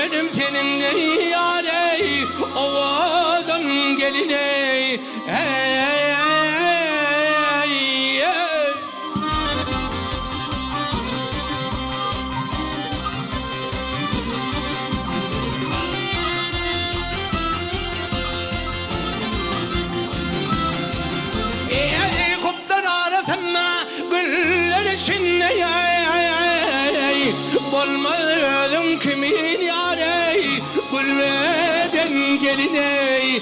Güllerim seninle yare ovadan geline Kutlar arasında güller içinde Olmadın kimin yare Gülmeden geline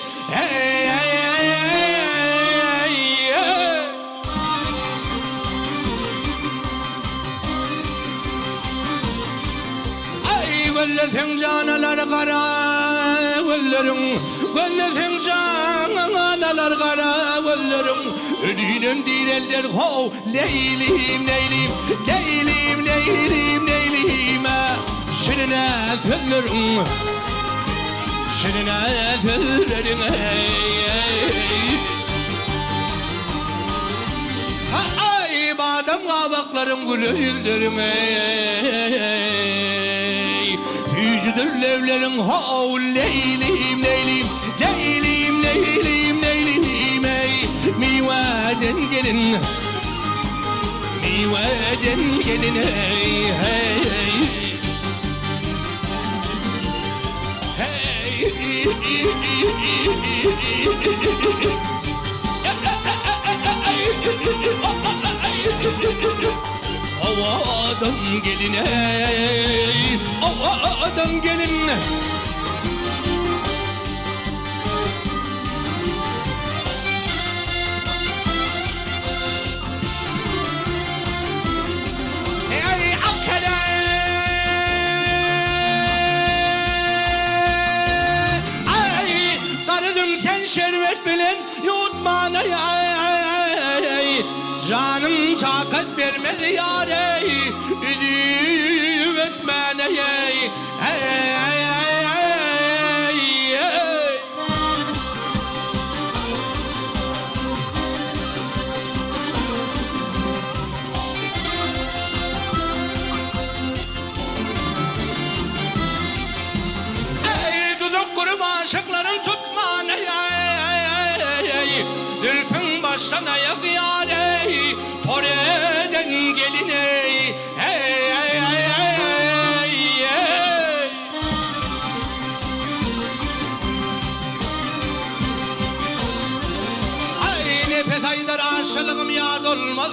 Güllesin canalar kara güllerin Güllesin canalar kara güllerin Ölüyle direller ho Leylim leylim Leylim leylim leylim Şirine tüllerin Şirine tüllerin Ay badem kabakların gülü yüzlerin Tücüdür levlerin ho Leylim leylim Leylim leylim leylim Mivaden gelin Mivaden gelin hey hey Ovadan gelin ey Ovadan gelin Ey Akkale Ay karıdım sen şerbet bilen yutmana Canım takat vermedi yare Üdüm etmene Duduk kurum aşıkların tutmana Dülpün baştan ayak yare Tore'den geline Ay nefes aydar aşılığım yad olmaz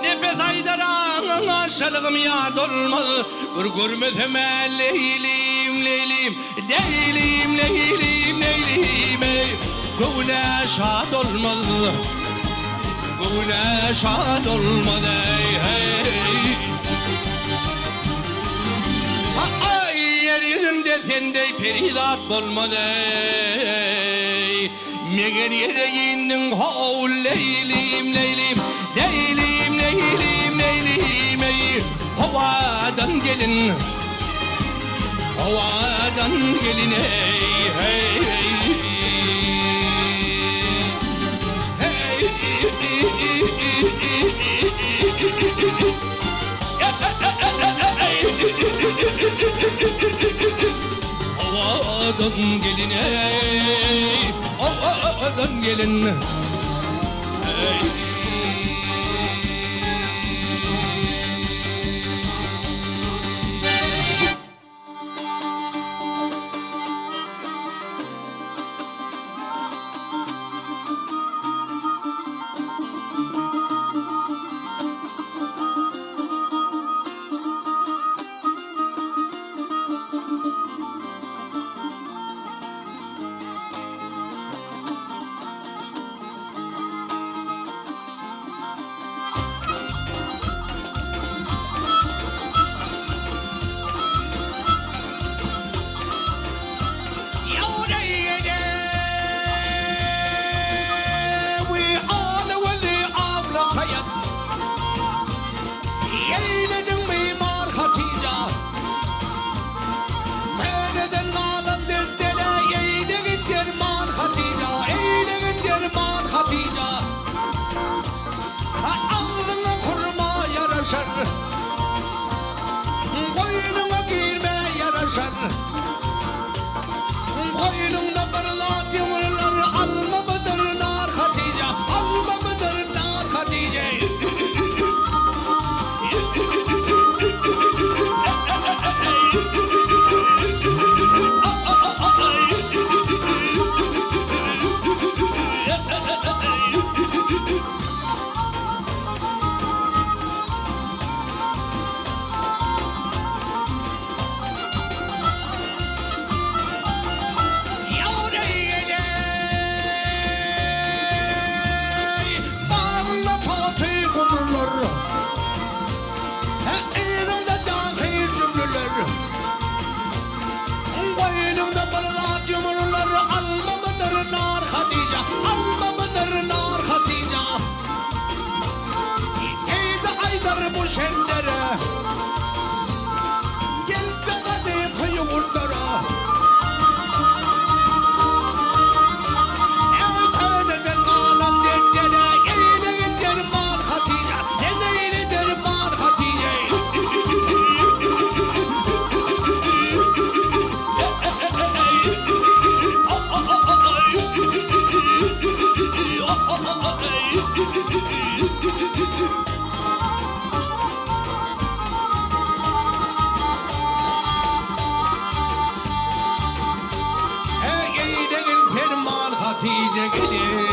Nefes aydar aşılığım yad olmaz Görmezim leylim leylim Leylim leylim leylim Gövne şad olmaz Gövne şad olmaz hey Ay yeryüzünde sende peridat olmaz Meğer yere indin ho leylim leylim Leylim leylim leylim Havadan gelin Havadan gelin hey Havadan gelin ey Havadan gelin Koynumda barılat yumrular alma mıdır nar Hatice alma mıdır nar Hatice Bu şendere geldi kadim kıyımurlara evteneden kalan derdere eyle derman Hatice neneyle derman Hatice Hatice gelir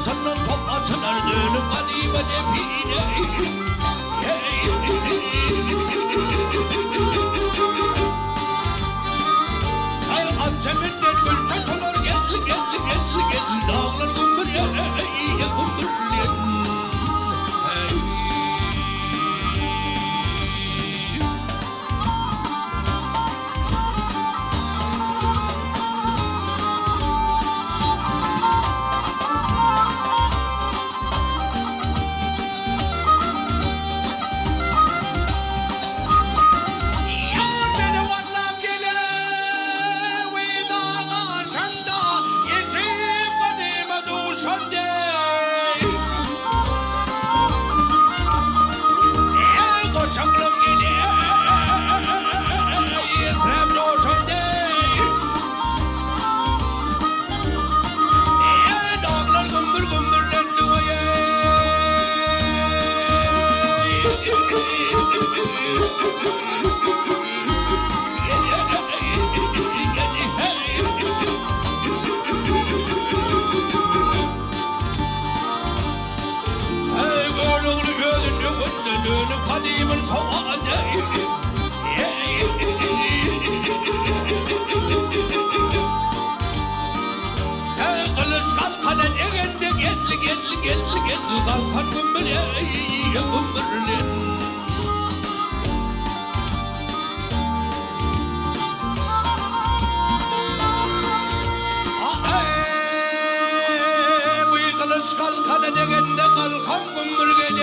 Kalatının toplasınlar dönüp kadime define Ay Antep'inden gül saçılır gel Dağlar gümbür gümbür Kadimin kovanı gel kalkan gümbür gümbürlen. Kalkan degende kalkan gümbür gel